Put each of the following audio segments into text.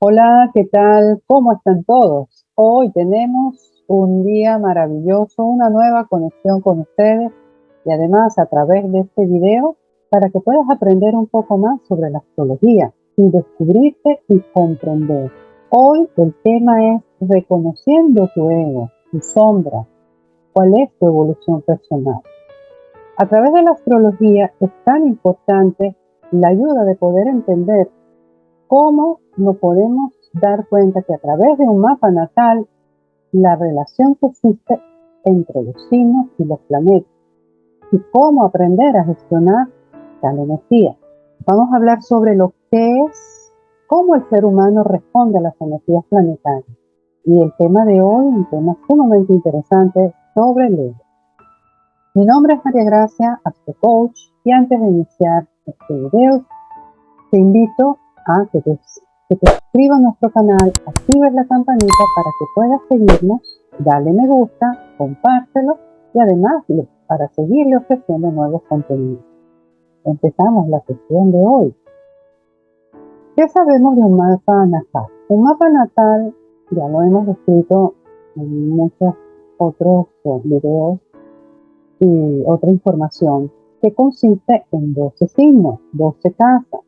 Hola, ¿qué tal? ¿Cómo están todos? Hoy tenemos un día maravilloso, una nueva conexión con ustedes y además a través de este video para que puedas aprender un poco más sobre la astrología y descubrirte y comprender. Hoy el tema es reconociendo tu ego, tu sombra, cuál es tu evolución personal. A través de la astrología es tan importante la ayuda de poder entender cómo nos podemos dar cuenta que a través de un mapa natal, la relación que existe entre los signos y los planetas y cómo aprender a gestionar tal energía. Vamos a hablar sobre lo que es, cómo el ser humano responde a las energías planetarias. Y el tema de hoy, un tema sumamente interesante sobre el ego. Mi nombre es María Gracia, Astro Coach, y antes de iniciar este video, te invito a que te suscribas a nuestro canal, actives la campanita para que puedas seguirnos, dale me gusta, compártelo y además para seguirle ofreciendo nuevos contenidos. Empezamos la sesión de hoy. ¿Qué sabemos de un mapa natal? Un mapa natal, ya lo hemos descrito en muchos otros videos y otra información, que consiste en 12 signos, 12 casas.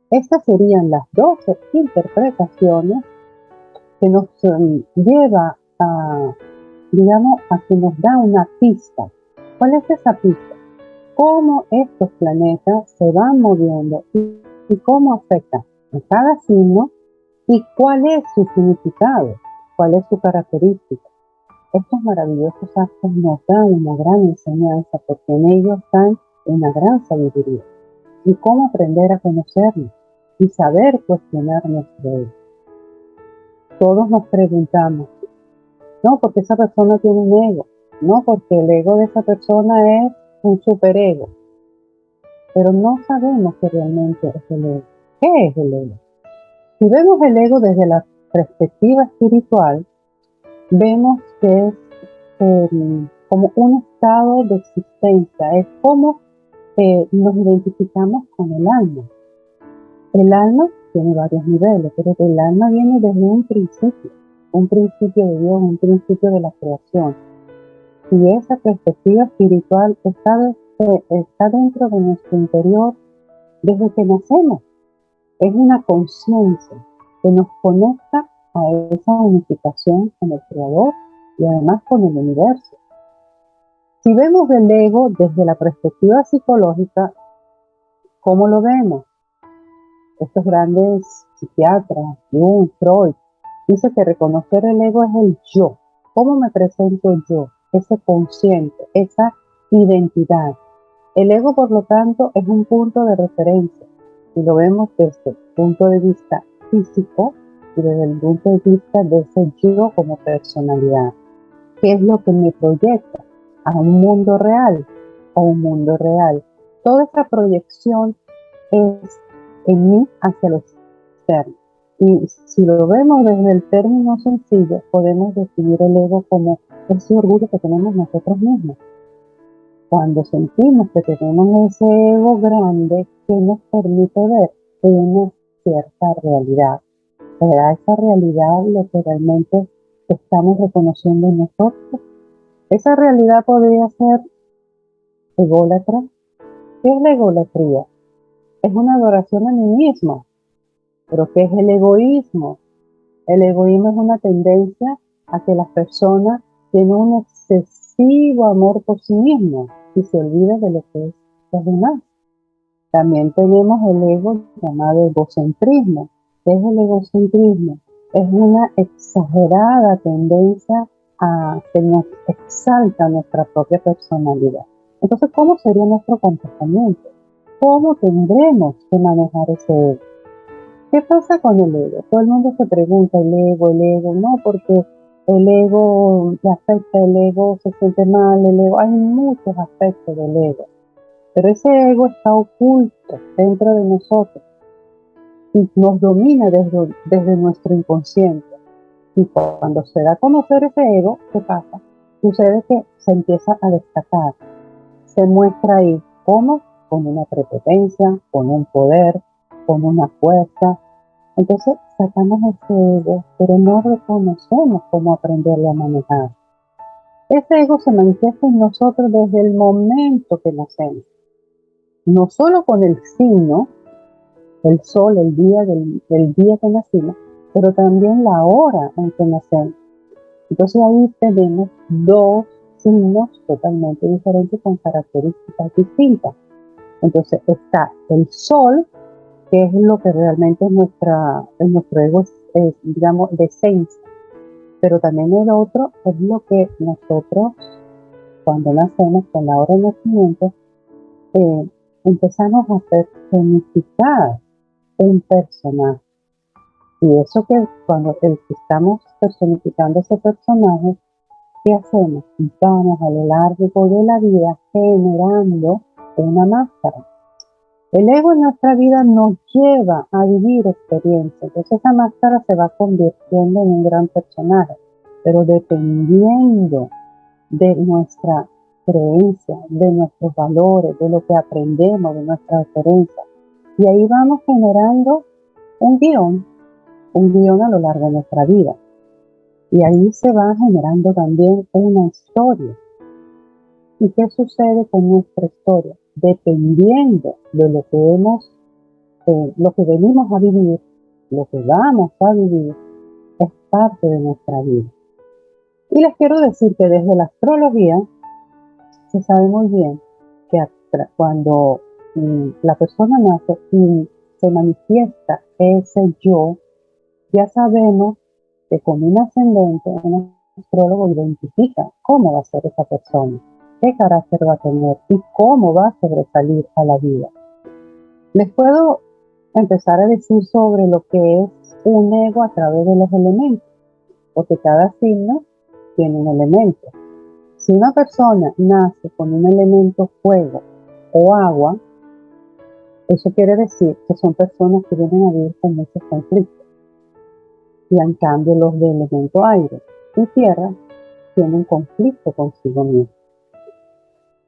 Estas serían las 12 interpretaciones que nos lleva a, digamos, a que nos da una pista. ¿Cuál es esa pista? Cómo estos planetas se van moviendo y cómo afectan a cada signo y cuál es su significado, cuál es su característica. Estos maravillosos actos nos dan una gran enseñanza porque en ellos están una gran sabiduría y cómo aprender a conocernos y saber cuestionar nuestro ego. Todos nos preguntamos, no porque esa persona tiene un ego, no porque el ego de esa persona es un superego, pero no sabemos qué realmente es el ego. ¿Qué es el ego? Si vemos el ego desde la perspectiva espiritual, vemos que es como un estado de existencia, es como nos identificamos con el alma. El alma tiene varios niveles, pero el alma viene desde un principio de Dios, un principio de la creación. Y esa perspectiva espiritual está dentro de nuestro interior desde que nacemos. Es una conciencia que nos conecta a esa unificación con el Creador y además con el universo. Si vemos el ego desde la perspectiva psicológica, ¿cómo lo vemos? Estos grandes psiquiatras, Jung, Freud, dice que reconocer el ego es el yo. ¿Cómo me presento yo? Ese consciente, esa identidad. El ego, por lo tanto, es un punto de referencia. Y lo vemos desde el punto de vista físico y desde el punto de vista de ese yo como personalidad. ¿Qué es lo que me proyecta a un mundo real o un mundo real? Toda esa proyección es en mí hacia lo externo. Y si lo vemos desde el término sencillo, podemos definir el ego como ese orgullo que tenemos nosotros mismos. Cuando sentimos que tenemos ese ego grande que nos permite ver una cierta realidad. ¿Será esa realidad lo que realmente estamos reconociendo en nosotros? Esa realidad podría ser ególatra. ¿Qué es la egolatría? Es una adoración a mí mismo. ¿Pero qué es el egoísmo? El egoísmo es una tendencia a que las personas tienen un excesivo amor por sí mismos y se olvida de lo que es los demás. También tenemos el ego llamado egocentrismo. ¿Qué es el egocentrismo? Es una exagerada tendencia a que nos exalta nuestra propia personalidad. Entonces, ¿cómo sería nuestro comportamiento? ¿Cómo tendremos que manejar ese ego? ¿Qué pasa con el ego? Todo el mundo se pregunta, el ego, no, porque el ego le afecta, el ego se siente mal, el ego, hay muchos aspectos del ego, pero ese ego está oculto dentro de nosotros y nos domina desde nuestro inconsciente. Y cuando se da a conocer ese ego, ¿qué pasa? Sucede que se empieza a destacar, se muestra ahí, ¿cómo? Con una prepotencia, con un poder, con una fuerza. Entonces sacamos ese ego, pero no reconocemos cómo aprenderlo a manejar. Ese ego se manifiesta en nosotros desde el momento que nacemos. No solo con el signo, el sol, el día del día que nacimos, pero también la hora en que nacemos. Entonces ahí tenemos dos signos totalmente diferentes con características distintas. Entonces está el sol, que es lo que realmente es nuestro ego, digamos, de esencia. Pero también el otro es lo que nosotros, cuando nacemos, con la hora de nacimiento, empezamos a personificar un personaje. Y eso que cuando estamos personificando ese personaje, ¿qué hacemos? Vamos a lo largo de la vida generando una máscara. El ego en nuestra vida nos lleva a vivir experiencias. Entonces esa máscara se va convirtiendo en un gran personaje. Pero dependiendo de nuestra creencia, de nuestros valores, de lo que aprendemos, de nuestra experiencia. Y ahí vamos generando un guión a lo largo de nuestra vida. Y ahí se va generando también una historia. ¿Y qué sucede con nuestra historia? Dependiendo de lo que venimos a vivir, lo que vamos a vivir, es parte de nuestra vida. Y les quiero decir que desde la astrología se sabe muy bien que cuando la persona nace y se manifiesta ese yo, ya sabemos que con un ascendente, un astrólogo identifica cómo va a ser esa persona, qué carácter va a tener y cómo va a sobresalir a la vida. Les puedo empezar a decir sobre lo que es un ego a través de los elementos, porque cada signo tiene un elemento. Si una persona nace con un elemento fuego o agua, eso quiere decir que son personas que vienen a vivir con muchos conflictos. Y en cambio los de elemento aire y tierra tienen conflicto consigo mismo.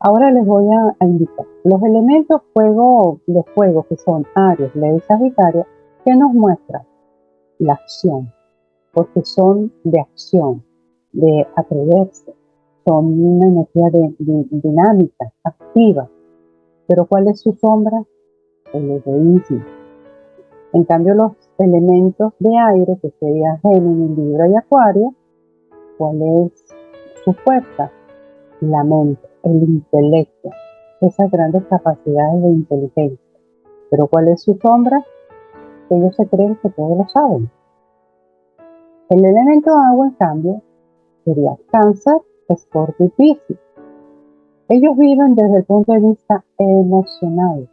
Ahora les voy a indicar los elementos de fuego que son Aries, Leo y Sagitario, que nos muestran la acción, porque son de acción, de atreverse, son una energía dinámica, activa. Pero ¿cuál es su sombra? El egoísmo. En cambio, los elementos de aire, que serían Géminis, Libra y Acuario, ¿cuál es su fuerza? La mente, el intelecto, esas grandes capacidades de inteligencia. Pero ¿cuál es su sombra? Ellos se creen que todos lo saben. El elemento agua, en cambio, sería Cáncer, Escorpio y Piscis. Ellos viven desde el punto de vista emocional.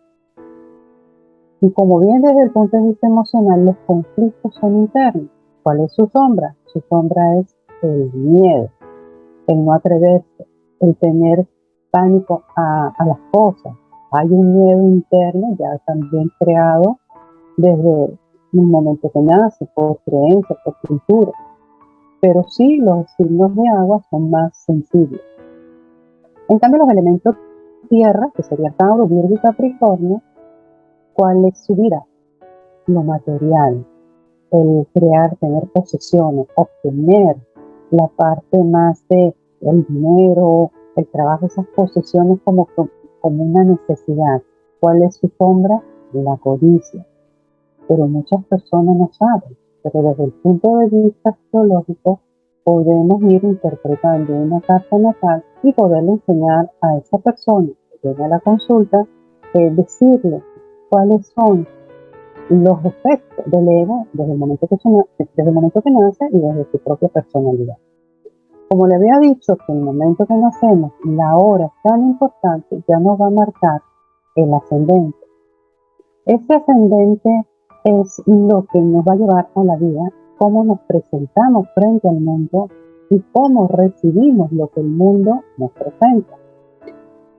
Y como bien desde el punto de vista emocional, los conflictos son internos. ¿Cuál es su sombra? Su sombra es el miedo, el no atreverse, el tener pánico a las cosas. Hay un miedo interno ya también creado desde el momento que nace, por creencia, por cultura. Pero sí, los signos de agua son más sensibles. En cambio, los elementos tierra, que sería Tauro, Virgo y Capricornio, ¿cuál es su vida? Lo material, el crear, tener posesiones, obtener la parte más de el dinero, el trabajo, esas posesiones como una necesidad. ¿Cuál es su sombra? La codicia. Pero muchas personas no saben, pero desde el punto de vista astrológico podemos ir interpretando una carta natal y poderle enseñar a esa persona que viene a la consulta, decirle cuáles son los efectos del ego desde el momento que nace y desde su propia personalidad. Como le había dicho, que el momento que nacemos, la hora es tan importante, ya nos va a marcar el ascendente. Este ascendente es lo que nos va a llevar a la vida, cómo nos presentamos frente al mundo y cómo recibimos lo que el mundo nos presenta.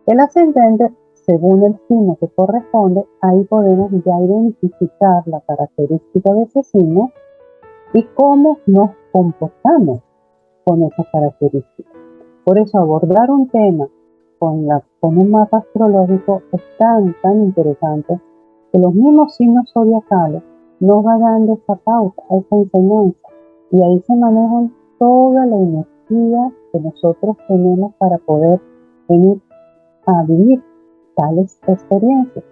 El ascendente, según el signo que corresponde, ahí podemos ya identificar la característica de ese signo y cómo nos comportamos con esas características. Por eso abordar un tema con un mapa astrológico es tan interesante que los mismos signos zodiacales nos va dando esa pauta, esa enseñanza. Y ahí se manejan toda la energía que nosotros tenemos para poder venir a vivir tales experiencias.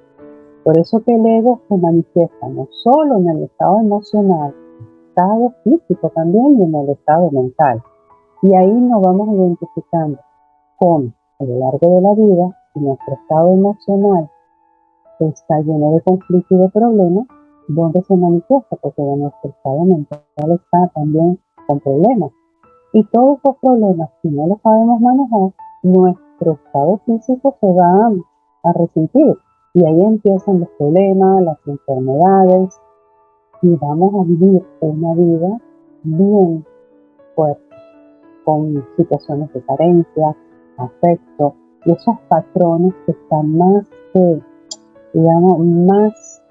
Por eso que el ego se manifiesta no solo en el estado emocional, estado físico también y en el estado mental. Y ahí nos vamos identificando con, a lo largo de la vida, si nuestro estado emocional está lleno de conflictos y de problemas, ¿dónde se manifiesta? Porque de nuestro estado mental está también con problemas. Y todos esos problemas, si no los sabemos manejar, nuestro estado físico se va a resentir. Y ahí empiezan los problemas, las enfermedades, y vamos a vivir una vida bien fuerte, con situaciones de carencia, afecto, y esos patrones que están más que, digamos, más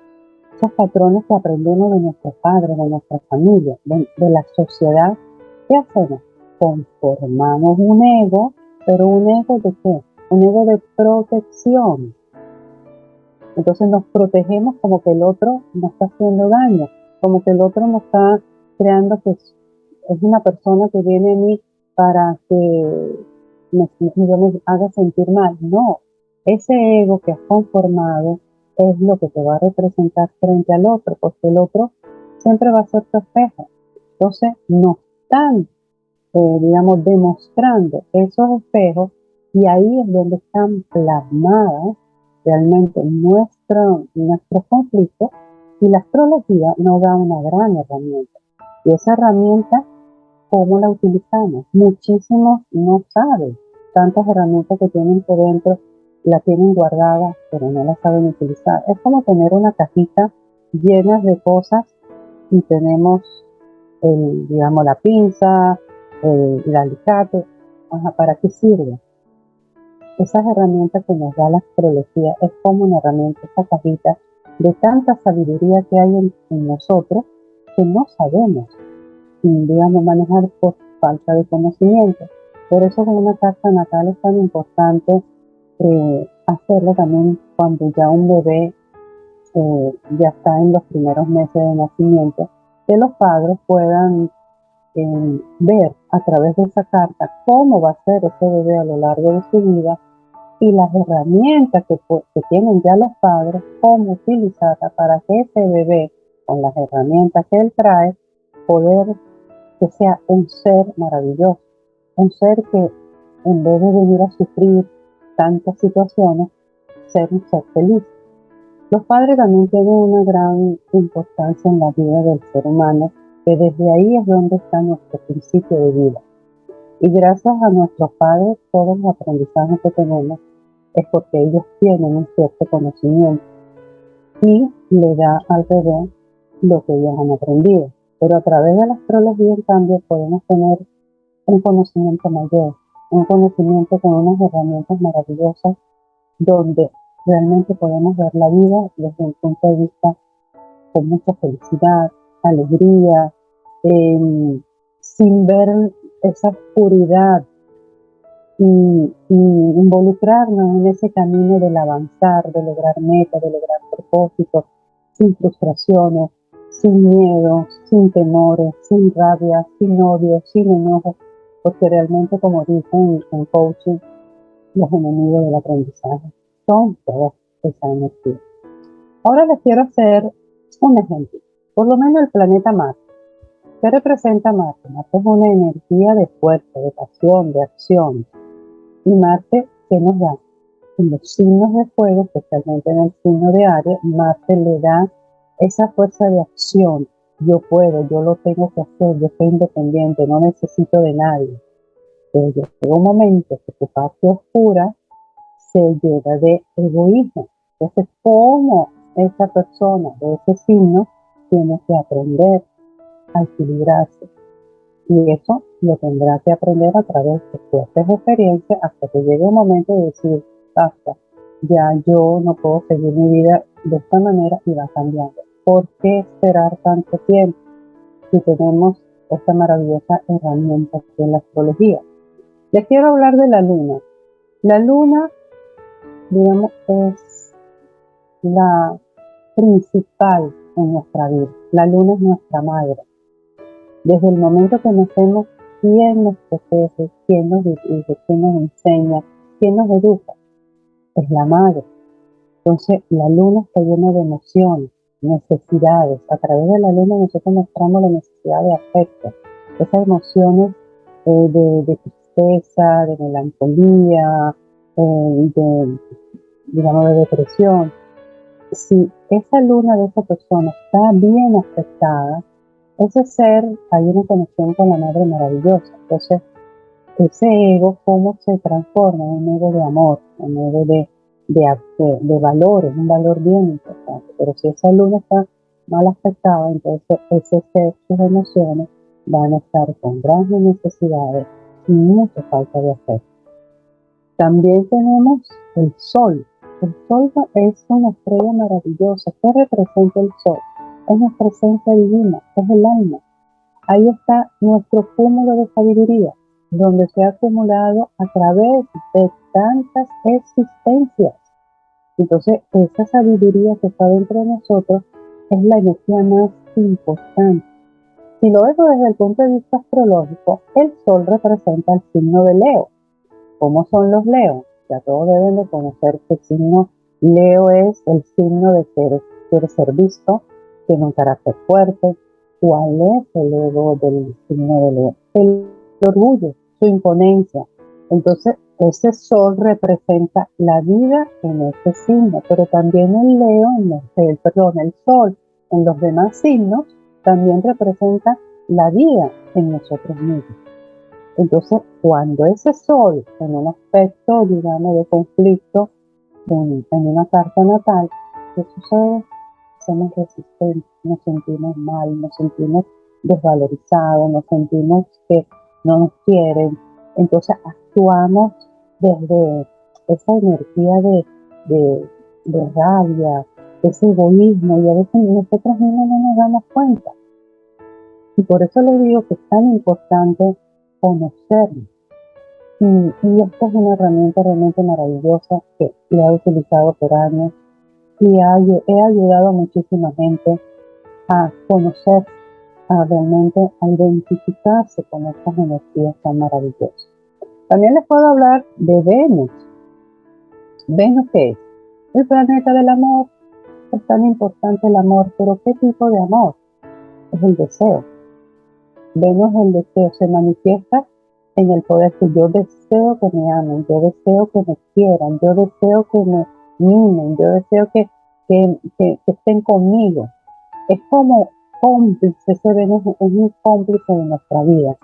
esos patrones que aprendemos de nuestros padres, de nuestra familia, de la sociedad. ¿Qué hacemos? Conformamos un ego, pero un ego de qué? Un ego de protección. Entonces nos protegemos como que el otro nos está haciendo daño, como que el otro nos está creando que es una persona que viene a mí para que yo me haga sentir mal. No, ese ego que has conformado es lo que te va a representar frente al otro, porque el otro siempre va a ser tu espejo. Entonces nos están, digamos, demostrando esos espejos y ahí es donde están plasmadas realmente nuestros conflictos, y la astrología nos da una gran herramienta. Y esa herramienta, ¿cómo la utilizamos? Muchísimos no saben. Tantas herramientas que tienen por dentro, la tienen guardada, pero no la saben utilizar. Es como tener una cajita llena de cosas y tenemos, digamos, la pinza, el alicate. Ajá, ¿para qué sirve? Esas herramientas que nos da la astrología es como una herramienta, esa cajita de tanta sabiduría que hay en nosotros que no sabemos, digamos, manejar por falta de conocimiento. Por eso con una carta natal es tan importante hacerlo también cuando ya un bebé ya está en los primeros meses de nacimiento, que los padres puedan ver a través de esa carta cómo va a ser ese bebé a lo largo de su vida y las herramientas que tienen ya los padres, cómo utilizarlas para que ese bebé, con las herramientas que él trae, poder que sea un ser maravilloso, un ser que en vez de venir a sufrir tantas situaciones, ser un ser feliz. Los padres también tienen una gran importancia en la vida del ser humano, que desde ahí es donde está nuestro principio de vida. Y gracias a nuestros padres, todos los aprendizajes que tenemos es porque ellos tienen un cierto conocimiento y le da al bebé lo que ellos han aprendido. Pero a través de la astrología, en cambio, podemos tener un conocimiento mayor, un conocimiento con unas herramientas maravillosas donde realmente podemos ver la vida desde un punto de vista con mucha felicidad, alegría, sin ver esa oscuridad y involucrarnos en ese camino del avanzar, de lograr metas, de lograr propósitos, sin frustraciones, sin miedo, sin temores, sin rabia, sin odio, sin enojo, porque realmente, como dicen en coaching, los enemigos del aprendizaje son toda esa energía. Ahora les quiero hacer un ejemplo, por lo menos el planeta Marte. ¿Qué representa Marte? Marte es una energía de fuerza, de pasión, de acción. Y Marte, ¿qué nos da? En los signos de fuego, especialmente en el signo de Aries, Marte le da esa fuerza de acción. Yo puedo, yo lo tengo que hacer, yo soy independiente, no necesito de nadie. Pero llega un momento que tu parte oscura se llena de egoísmo. Entonces, ¿cómo esa persona de ese signo tiene que aprender a equilibrarse? Y eso lo tendrá que aprender a través de fuertes experiencias hasta que llegue un momento de decir, basta, ya yo no puedo seguir mi vida de esta manera y va cambiando. ¿Por qué esperar tanto tiempo si tenemos esta maravillosa herramienta que es la astrología? Les quiero hablar de la luna. La luna, digamos, es la principal en nuestra vida. La luna es nuestra madre. Desde el momento que nacemos, ¿quién nos protege? ¿Quién nos dirige? ¿Quién nos enseña? ¿Quién nos educa? Es la madre. Entonces, la luna está llena de emociones, necesidades. A través de la luna nosotros mostramos la necesidad de afecto, esas emociones de tristeza, de melancolía, digamos, de depresión. Si esa luna de esa persona está bien afectada, ese ser, hay una conexión con la madre maravillosa. Entonces, ese ego, ¿cómo se transforma en un ego de amor, un ego de valores, un valor bien importante? Pero si esa luna está mal afectada, entonces ese ser, sus emociones van a estar con grandes necesidades y mucha falta de afecto. También tenemos el sol. El sol es una estrella maravillosa. ¿Qué representa el sol? Es nuestra esencia divina, es el alma. Ahí está nuestro cúmulo de sabiduría, donde se ha acumulado a través de tantas existencias. Entonces, esa sabiduría que está dentro de nosotros es la energía más importante. Si lo vemos desde el punto de vista astrológico, el sol representa el signo de Leo. ¿Cómo son los Leos? Ya todos deben de conocer que el signo Leo es el signo de ser visto, tiene un carácter fuerte. ¿Cuál es el ego del signo de Leo? El orgullo, su imponencia. Entonces, ese sol representa la vida en ese signo, pero también el Leo, el sol en los demás signos también representa la vida en nosotros mismos. Entonces, cuando ese sol, en un aspecto, digamos, de conflicto, en una carta natal, ¿qué sucede? Somos resistentes, nos sentimos mal, nos sentimos desvalorizados, nos sentimos que no nos quieren. Entonces, actuamos desde esa energía de rabia, ese egoísmo, y a veces nosotros mismos no nos damos cuenta. Y por eso les digo que es tan importante conocernos. Y esta es una herramienta realmente maravillosa que la he utilizado por años y he ayudado a muchísima gente a conocer, a realmente a identificarse con estas energías tan maravillosas. También les puedo hablar de Venus. ¿Venus qué es? El planeta del amor. Es tan importante el amor, pero ¿qué tipo de amor? Es el deseo. Venus, el deseo se manifiesta en el poder que yo deseo que me amen, yo deseo que me quieran, yo deseo que me mimen, yo deseo que estén conmigo. Es como cómplice, ese Venus es un cómplice de nuestra vida.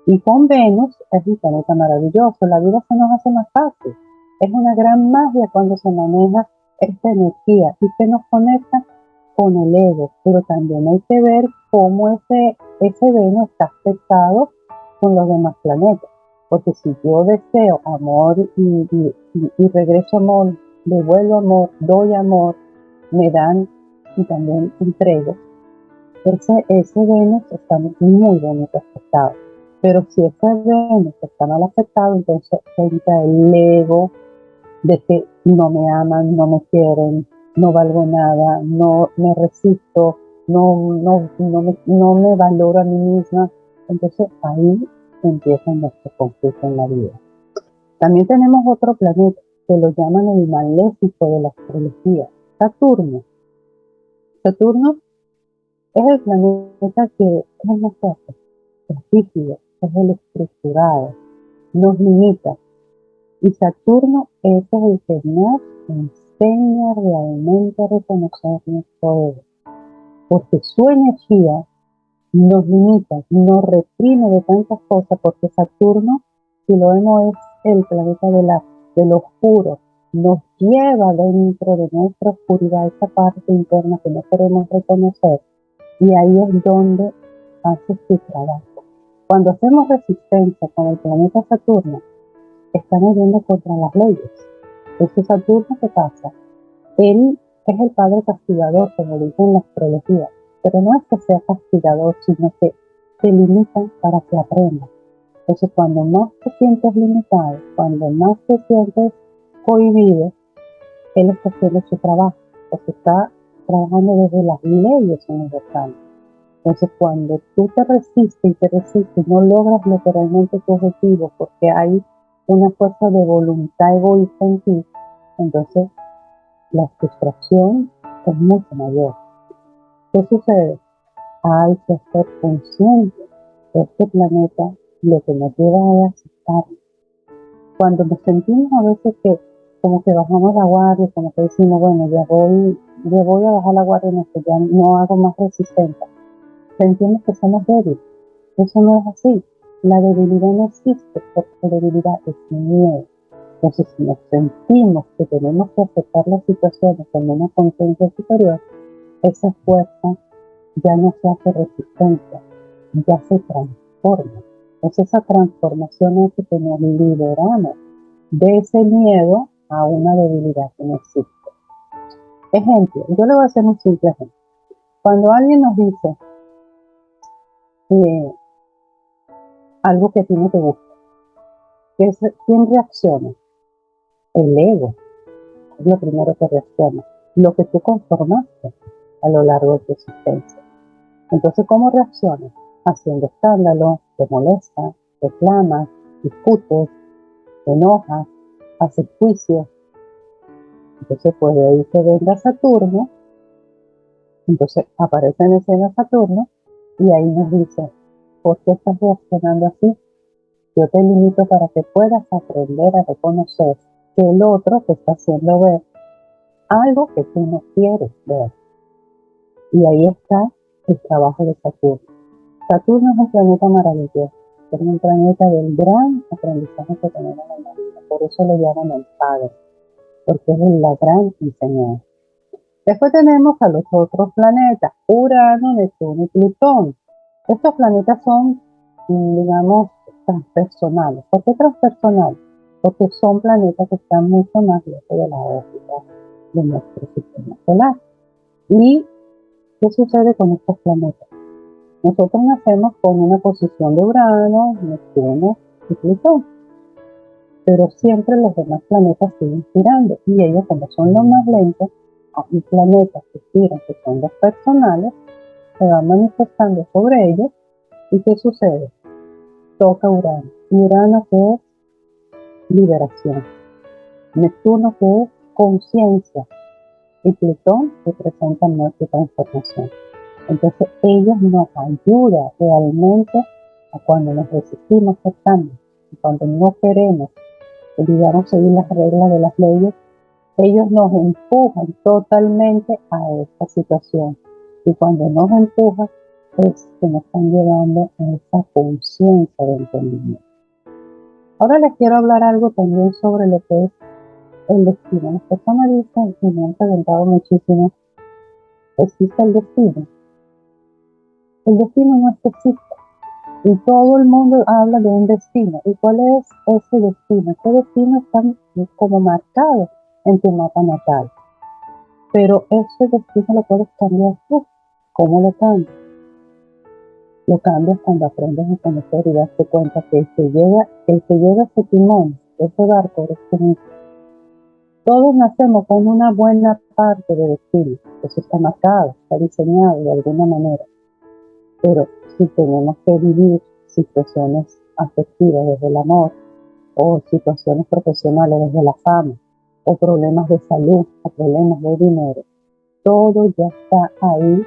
Y con Venus es un planeta maravilloso, la vida se nos hace más fácil. Es una gran magia cuando se maneja esta energía y se nos conecta con el ego, pero también hay que ver cómo ese Venus está afectado con los demás planetas. Porque si yo deseo amor y regreso amor, devuelvo amor, doy amor, me dan y también entrego, ese Venus está muy bonito afectado. Pero si ese Venus está mal afectado, entonces entra el ego de que no me aman, no me quieren, no valgo nada, no me resisto, no me valoro a mí misma. Entonces ahí empieza nuestro conflicto en la vida. También tenemos otro planeta que lo llaman el maléfico de la astrología, Saturno. Saturno es el planeta que es más fuerte, es rígido, es el estructurado, nos limita. Y Saturno es el que nos enseña realmente a reconocer nuestro ego, porque su energía nos limita, nos reprime de tantas cosas, porque Saturno, si lo vemos, es el planeta de lo oscuro, nos lleva dentro de nuestra oscuridad, esa parte interna que no queremos reconocer, y ahí es donde hace su trabajo. Cuando hacemos resistencia con el planeta Saturno, estamos yendo contra las leyes. Ese Saturno, ¿qué pasa? Él es el padre castigador, como dicen en la astrología, pero no es que sea castigador, sino que te limita para que aprendas. Entonces, cuando más te sientes limitado, cuando más te sientes cohibido, él está haciendo su trabajo, porque está trabajando desde las leyes universales. Entonces, cuando tú te resistes, no logras literalmente tu objetivo porque hay una fuerza de voluntad egoísta en ti, entonces la frustración es mucho mayor. ¿Qué sucede? Hay que ser consciente de este planeta, lo que nos lleva a aceptar. Cuando nos sentimos a veces que como que bajamos la guardia, como que decimos, bueno, ya voy a bajar la guardia, no, que ya no hago más resistencia, sentimos que somos débiles. Eso no es así. La debilidad no existe, porque la debilidad es miedo. Entonces, si nos sentimos que tenemos que aceptar las situaciones con una conciencia superior, esa fuerza ya no se hace resistencia, ya se transforma. Entonces, esa transformación hace que nos liberamos de ese miedo a una debilidad que no existe. Ejemplo, yo le voy a hacer un simple ejemplo. Cuando alguien nos dice algo que a ti no te gusta, ¿quién reacciona? El ego es lo primero que reacciona, lo que tú conformaste a lo largo de tu existencia. Entonces, ¿cómo reaccionas? Haciendo escándalo, te molesta, reclamas, discutes, te enojas, haces juicios. Entonces, pues de ahí que venga Saturno, entonces aparece en escena Saturno y ahí nos dice, ¿por qué estás reaccionando así? Yo te limito para que puedas aprender a reconocer que el otro te está haciendo ver algo que tú no quieres ver. Y ahí está el trabajo de Saturno. Saturno es un planeta maravilloso, es un planeta del gran aprendizaje que tenemos en la vida. Por eso lo llaman el Padre, porque es la gran enseñanza. Después tenemos a los otros planetas, Urano, Neptuno y Plutón. Estos planetas son, digamos, transpersonales. ¿Por qué transpersonales? Porque son planetas que están mucho más lejos de la órbita de nuestro sistema solar. ¿Y qué sucede con estos planetas? Nosotros nacemos con una posición de Urano, Neptuno y Plutón, pero siempre los demás planetas siguen girando y ellos, como son los más lentos, hay planetas que giran, que son los personales, se van manifestando sobre ellos. ¿Y qué sucede? Toca Urano. Y Urano, que es liberación. Neptuno, que es conciencia. Y Plutón representa nuestra transformación. Entonces ellos nos ayudan realmente a cuando nos resistimos al cambio, y cuando no queremos, digamos, seguir las reglas de las leyes, ellos nos empujan totalmente a esta situación. Y cuando nos empujan, es que nos están llevando a esa conciencia de entendimiento. Ahora les quiero hablar algo también sobre lo que es el destino. Las personas dicen, y me han preguntado muchísimo, ¿existe el destino? El destino no existe. Y todo el mundo habla de un destino. ¿Y cuál es ese destino? Ese destino está como marcado en tu mapa natal. Pero ese destino lo puedes cambiar tú. ¿Cómo lo cambias? Lo cambias cuando aprendes a conocer y darte cuenta que el que lleva ese timón, ese barco, eres tú mismo. Todos nacemos con una buena parte de destino. Eso está marcado, está diseñado de alguna manera. Pero si tenemos que vivir situaciones afectivas desde el amor, o situaciones profesionales desde la fama, o problemas de salud, o problemas de dinero, todo ya está ahí,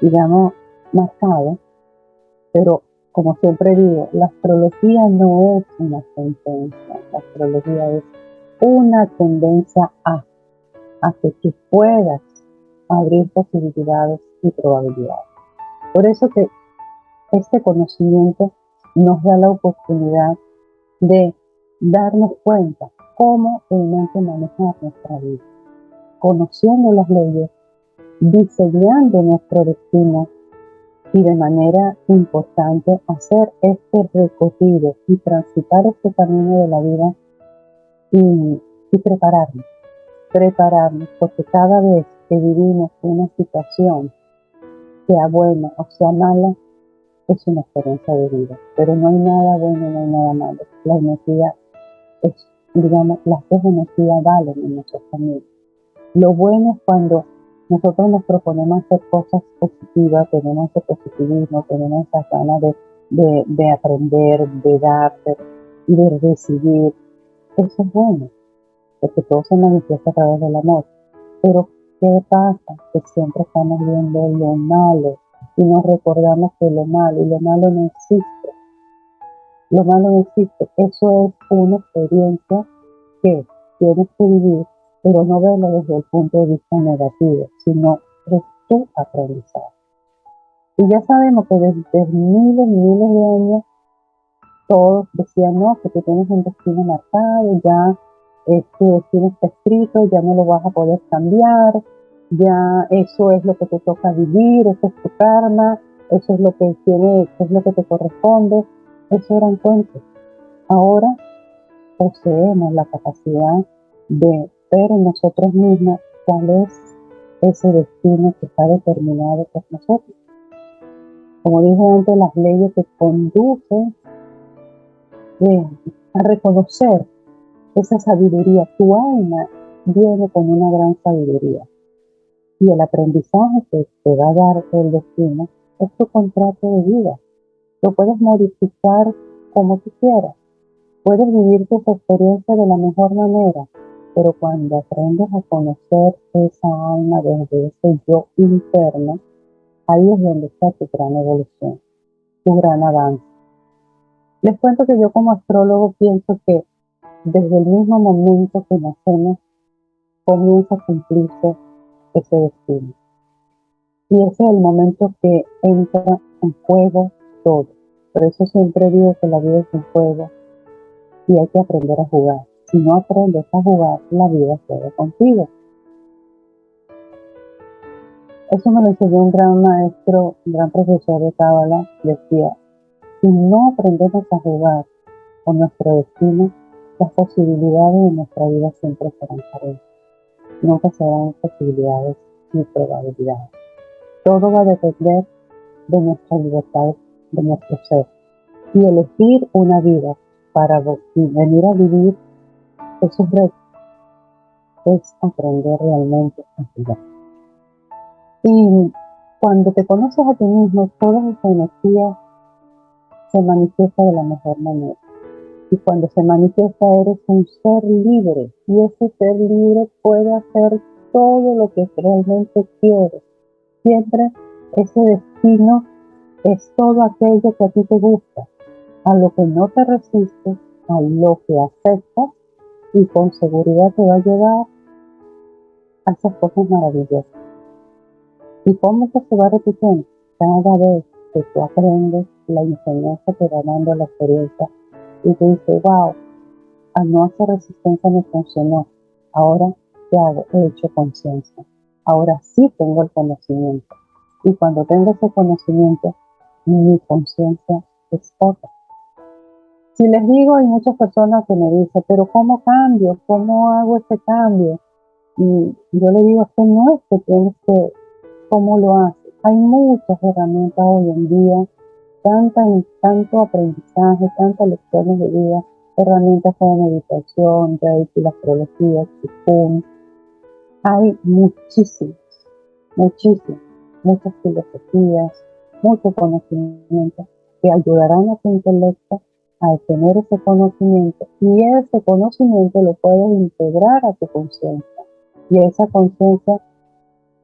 digamos, marcado. Pero como siempre digo, la astrología no es una sentencia, la astrología es una tendencia a que tú puedas abrir posibilidades y probabilidades. Por eso que este conocimiento nos da la oportunidad de darnos cuenta cómo realmente manejar nuestra vida, conociendo las leyes, diseñando nuestro destino y de manera importante hacer este recorrido y transitar este camino de la vida y prepararnos, porque cada vez que vivimos una situación, sea buena o sea mala, es una experiencia de vida, pero no hay nada bueno, no hay nada malo. La energía digamos, las dos energías valen en nuestra familia. Lo bueno es cuando Nosotros nos proponemos hacer cosas positivas, tenemos ese positivismo, tenemos esa ganas de aprender, de dar, de recibir. Eso es bueno, porque todo se manifiesta a través del amor. Pero, ¿qué pasa? Que siempre estamos viendo lo malo y nos recordamos que lo malo, y lo malo no existe. Lo malo no existe. Eso es una experiencia que tienes que vivir, pero no verlo desde el punto de vista negativo, sino es tu aprendizaje. Y ya sabemos que desde miles y miles de años todos decían, no, que tú tienes un destino marcado, ya tu destino está escrito, ya no lo vas a poder cambiar, ya eso es lo que te toca vivir, eso es tu karma, eso es lo que tiene, es lo que te corresponde. Eso eran cuentos. Ahora poseemos la capacidad de ver en nosotros mismos cuál es ese destino que está determinado por nosotros. Como dije antes, las leyes que conducen a reconocer esa sabiduría. Tu alma viene con una gran sabiduría y el aprendizaje que te va a dar el destino es tu contrato de vida. Lo puedes modificar como tú quieras. Puedes vivir tus experiencias de la mejor manera, pero cuando aprendes a conocer esa alma desde ese yo interno, ahí es donde está tu gran evolución, tu gran avance. Les cuento que yo como astrólogo pienso que desde el mismo momento que nacemos comienza a cumplirse ese destino. Y ese es el momento que entra en juego todo. Por eso siempre digo que la vida es un juego y hay que aprender a jugar. Si no aprendes a jugar, la vida juega contigo. Eso me lo enseñó un gran maestro, un gran profesor de Cábala. Decía, si no aprendemos a jugar con nuestro destino, las posibilidades de nuestra vida siempre serán carentes. Nunca serán posibilidades ni probabilidades. Todo va a depender de nuestra libertad, de nuestro ser. Y elegir una vida para venir a vivir esos retos es aprender realmente a jugar. Y cuando te conoces a ti mismo, toda esa energía se manifiesta de la mejor manera. Y cuando se manifiesta eres un ser libre. Y ese ser libre puede hacer todo lo que realmente quiere. Siempre ese destino es todo aquello que a ti te gusta, a lo que no te resistes, a lo que aceptas y con seguridad te va a llevar a esas cosas maravillosas. ¿Y cómo que se va repitiendo? Cada vez que tú aprendes, la enseñanza te va dando la experiencia y tú dices, wow, a no hacer resistencia me funcionó. Ahora, ¿qué hago? He hecho conciencia. Ahora sí tengo el conocimiento. Y cuando tengo ese conocimiento, mi conciencia es otra. Si les digo, hay muchas personas que me dicen, pero ¿cómo cambio? ¿Cómo hago ese cambio? Y yo le digo, que no es que tienes que, ¿cómo lo haces? Hay muchas herramientas hoy en día, tanto aprendizaje, tantas lecciones de vida, herramientas como meditación, Reiki, la astrología, Qigong. Hay muchas filosofías, mucho conocimiento que ayudarán a tu intelecto a tener ese conocimiento y ese conocimiento lo puedes integrar a tu conciencia y esa conciencia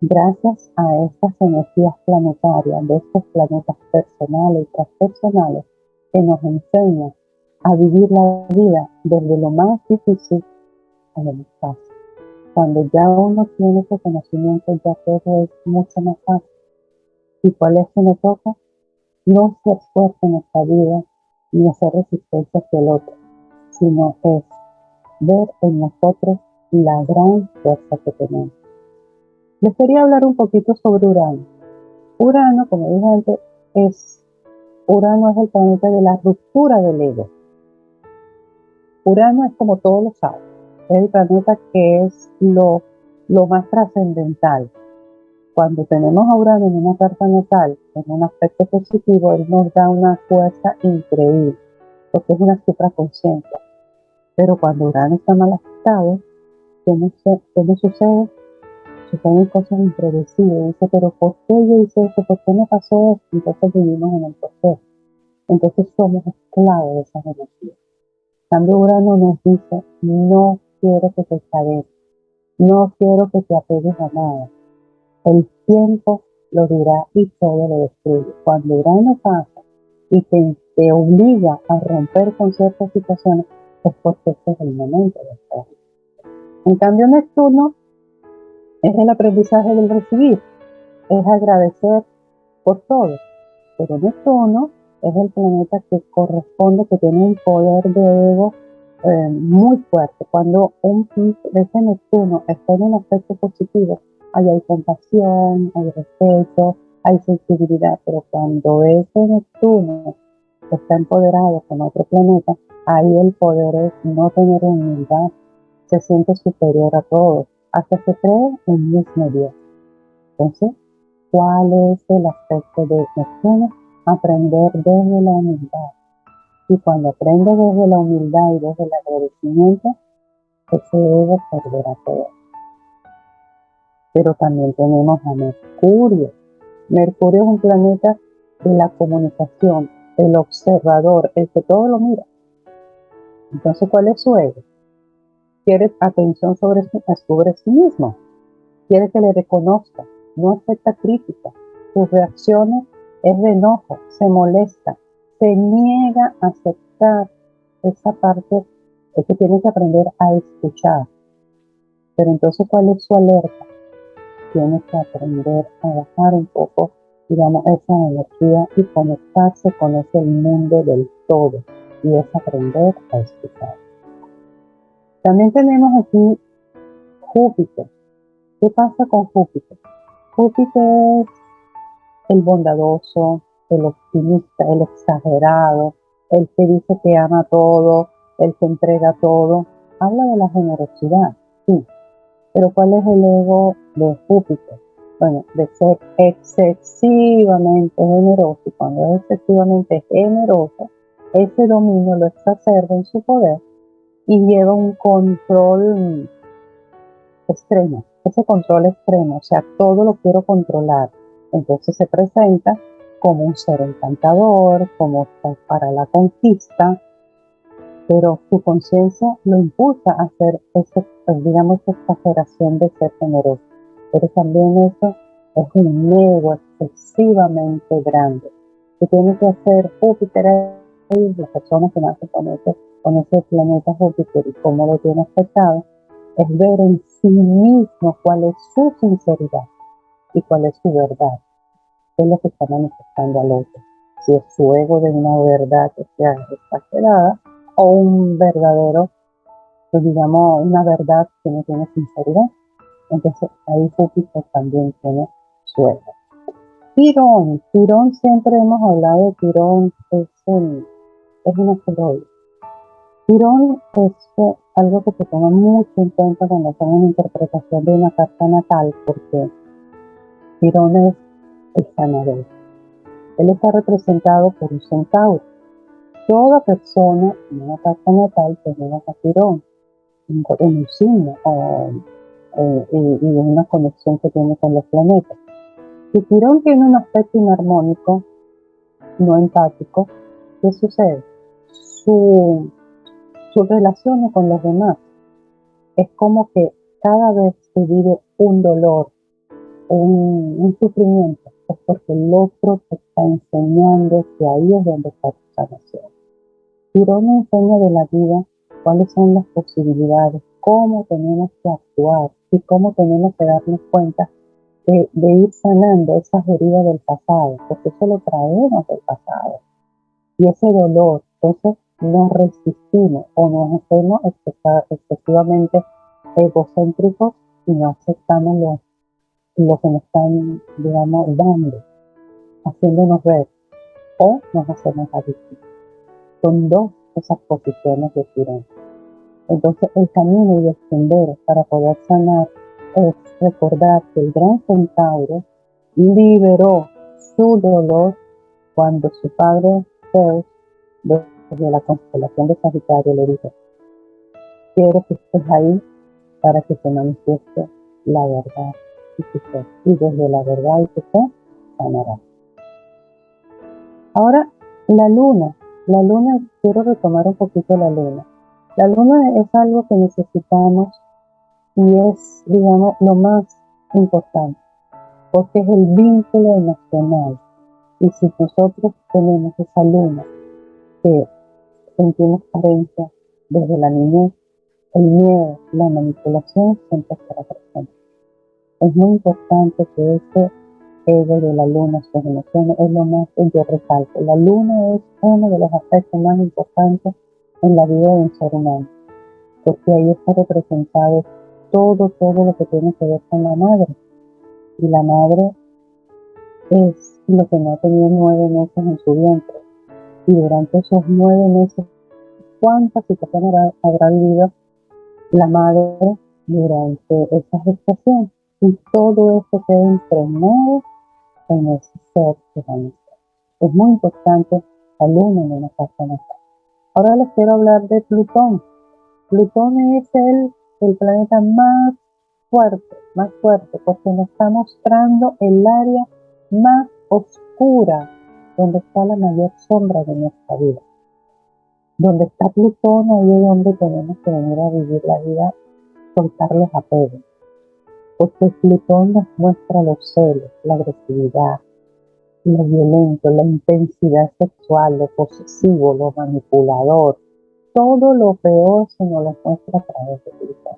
gracias a estas energías planetarias de estos planetas personales y transpersonales que nos enseñan a vivir la vida desde lo más difícil a lo más fácil. Cuando ya uno tiene ese conocimiento, ya todo es mucho más fácil. ¿Y cuál es que me toca? No ser fuerte en esta vida, ni hacer resistencia hacia el otro, sino es ver en nosotros la gran fuerza que tenemos. Les quería hablar un poquito sobre Urano. Urano, como dije antes, Urano es el planeta de la ruptura del ego. Urano es como todos lo saben, es el planeta que es lo más trascendental. Cuando tenemos a Urano en una carta natal, en un aspecto positivo, él nos da una fuerza increíble, porque es una supraconciencia. Pero cuando Urano está mal aspectado, ¿qué nos sucede? suponen cosas impredecibles. Dice, pero ¿por qué yo hice esto? ¿Por qué me pasó esto? Entonces vivimos en el proceso. Entonces somos esclavos de esas energías. Cambio Urano nos dice, no quiero que te cadenes, no quiero que te apegues a nada. El tiempo lo dirá y todo lo destruye. Cuando Urano pasa y te obliga a romper con ciertas situaciones, es porque este es el momento de hacerlo. En cambio, Neptuno es el aprendizaje del recibir, es agradecer por todo. Pero Neptuno es el planeta que corresponde, que tiene un poder de ego muy fuerte. Cuando ese Neptuno está en un aspecto positivo, ahí hay compasión, hay respeto, hay sensibilidad, pero cuando ese Neptuno está empoderado con otro planeta, ahí el poder es no tener humildad, se siente superior a todos, hasta se cree un mismo Dios. Entonces, ¿cuál es el aspecto de Neptuno? Aprender desde la humildad. Y cuando aprende desde la humildad y desde el agradecimiento, ese ego perderá todo. Pero también tenemos a Mercurio. Mercurio es un planeta de la comunicación, el observador, el que todo lo mira. Entonces, ¿cuál es su ego? Quiere atención sobre sí mismo. Quiere que le reconozca. No acepta crítica. Sus reacciones es de enojo, se molesta, se niega a aceptar esa parte. Es que tiene que aprender a escuchar. Pero entonces, ¿cuál es su alerta? Tiene que aprender a bajar un poco, digamos, esa energía y conectarse con ese mundo del todo. Y es aprender a escuchar. También tenemos aquí Júpiter. ¿Qué pasa con Júpiter? Júpiter es el bondadoso, el optimista, el exagerado, el que dice que ama todo, el que entrega todo. Habla de la generosidad, sí. Pero ¿cuál es el ego de Júpiter? Bueno, de ser excesivamente generoso. Y cuando es excesivamente generoso, ese dominio lo exacerba en su poder y lleva un control extremo. Ese control extremo, o sea, todo lo quiero controlar. Entonces se presenta como un ser encantador, como para la conquista, pero su conciencia lo impulsa a hacer digamos, esa exageración de ser generoso. Pero también eso es un ego excesivamente grande. Que tiene que hacer Júpiter ahí, las personas que nacen con ese planeta Júpiter y cómo lo tiene afectado, es ver en sí mismo cuál es su sinceridad y cuál es su verdad, qué es lo que está manifestando al otro. Si es su ego de una verdad que sea exagerada o un verdadero, pues digamos, una verdad que no tiene sinceridad. Entonces ahí Júpiter también tiene su ego. Quirón, siempre hemos hablado de Quirón, es un asteroide. Quirón es algo que se toma mucho en cuenta cuando hacemos una interpretación de una carta natal, porque Quirón es el sanador. Él está representado por un centauro. Toda persona en una carta natal tenemos a Quirón en un signo y una conexión que tiene con los planetas. Si Quirón tiene un aspecto inarmónico, no empático, ¿qué sucede? Sus relaciones con los demás es como que cada vez que vive un dolor, un sufrimiento, es porque el otro te está enseñando que ahí es donde está tu sanación. Quirón enseña de la vida cuáles son las posibilidades, cómo tenemos que actuar y cómo tenemos que darnos cuenta de ir sanando esas heridas del pasado, porque eso lo traemos del pasado. Y ese dolor, entonces nos resistimos o nos hacemos excesivamente egocéntricos y no aceptamos lo que nos están, digamos, dando, haciéndonos ver, o nos hacemos adictivos. Son dos esas posiciones de Quirón. Entonces el camino y el sendero para poder sanar es recordar que el gran centauro liberó su dolor cuando su padre Zeus, desde la constelación de Sagitario, le dijo: quiero que estés ahí para que se manifieste la verdad. y tu fe, y desde la verdad y tu fe sanarás. Ahora, la luna, quiero retomar un poquito la luna. La luna es algo que necesitamos y es, digamos, lo más importante, porque es el vínculo emocional. Y si nosotros tenemos esa luna que sentimos carencia desde la niñez, el miedo, la manipulación siempre estará presente. Es muy importante que este ego de la luna, sus emociones, es lo más que yo recalco. La luna es uno de los aspectos más importantes en la vida de un ser humano, porque ahí está representado todo lo que tiene que ver con la madre. Y la madre es lo que no ha tenido 9 meses en su vientre. Y durante esos 9 meses, ¿cuántas situaciones habrá vivido la madre durante esa gestación? Y todo esto queda impregnado en ese ser que va a nacer. Es muy importante la luna en una casa natal. Ahora les quiero hablar de Plutón. Plutón es el planeta más fuerte, porque nos está mostrando el área más oscura, donde está la mayor sombra de nuestra vida. Donde está Plutón, ahí es donde tenemos que venir a vivir la vida, soltar los apegos. Porque Plutón nos muestra los celos, la agresividad, lo violento, la intensidad sexual, lo posesivo, lo manipulador. Todo lo peor se nos lo muestra a través de Plutón.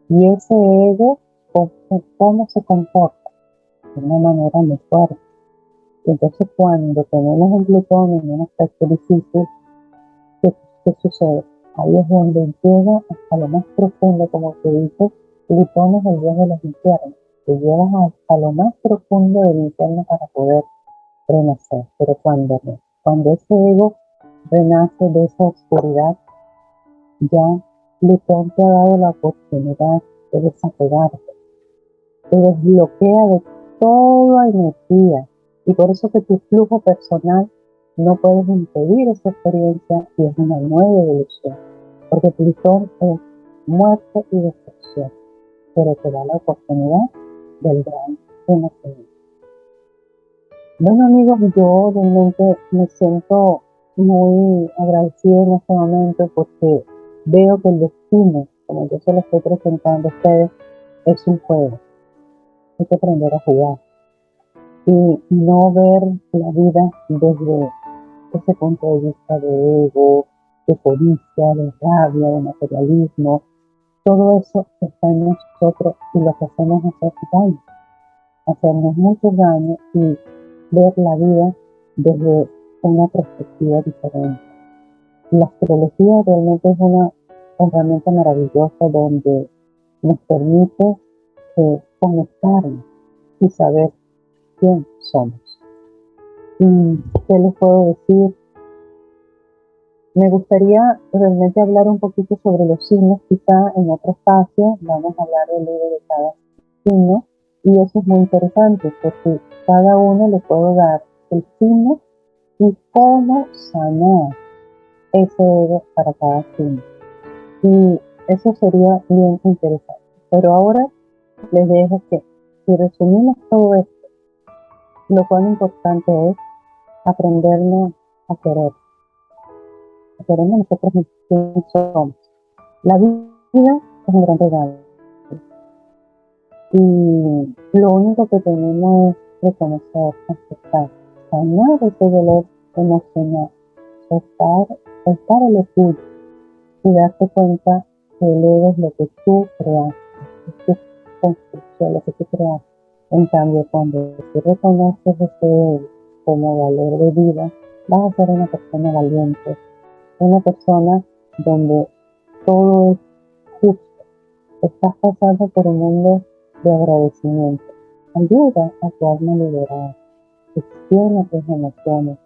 Y ese ego, ¿cómo se comporta? De una manera muy fuerte. Entonces, cuando tenemos un Plutón en un aspecto difícil, ¿qué sucede? Ahí es donde llega hasta lo más profundo, como se dice, Plutón es el dios de los infiernos. Te llevas hasta lo más profundo del infierno para poder renacer. Pero cuando ese ego renace de esa oscuridad, ya Plutón te ha dado la oportunidad de desapegarte, te desbloquea de toda energía, y por eso que tu flujo personal no puedes impedir esa experiencia, y es una nueva evolución, porque Plutón es muerte y destrucción, pero te da la oportunidad del gran renacimiento. Bueno, amigos, yo realmente me siento muy agradecida en este momento, porque veo que el destino, como yo se lo estoy presentando a ustedes, es un juego. Hay que aprender a jugar y no ver la vida desde ese punto de vista de ego, de codicia, de rabia, de materialismo. Todo eso está en nosotros, y lo que hacemos es hacernos mucho daño y ver la vida desde una perspectiva diferente. La astrología realmente es una herramienta maravillosa donde nos permite conectarnos y saber quién somos. ¿Y qué les puedo decir? Me gustaría realmente hablar un poquito sobre los signos, quizá en otro espacio vamos a hablar del libro de cada signo, y eso es muy interesante porque cada uno le puedo dar el signo y cómo sanar ese ego para cada signo. Y eso sería bien interesante. Pero ahora les dejo que, si resumimos todo esto, lo cual importante es aprendernos a querer. Queremos nosotros mismos somos. La vida es un gran regalo. Y lo único que tenemos es reconocer, aceptar, sanar ese dolor emocional, soltar el orgullo y darte cuenta que el ego es lo que tú creaste, es tu construcción, lo que tú creaste. En cambio, cuando tú reconoces ese ego como valor de vida, vas a ser una persona valiente, una persona donde todo es justo. Estás pasando por un mundo de agradecimiento. Ayuda a tu alma liberada. Extiende tus emociones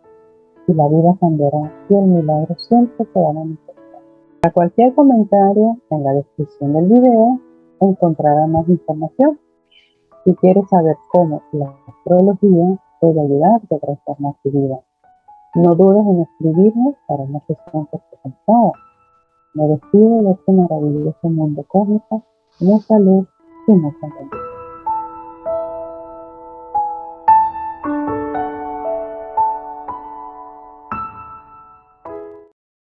y la vida cambiará, y el milagro siempre se va a manifestar. Para cualquier comentario, en la descripción del video encontrarás más información. Si quieres saber cómo la astrología puede ayudarte a transformar tu vida, no dudes en escribirme para una sesión personalizada. Me despido de este maravilloso mundo cósmico, mucha luz y mucha bendición.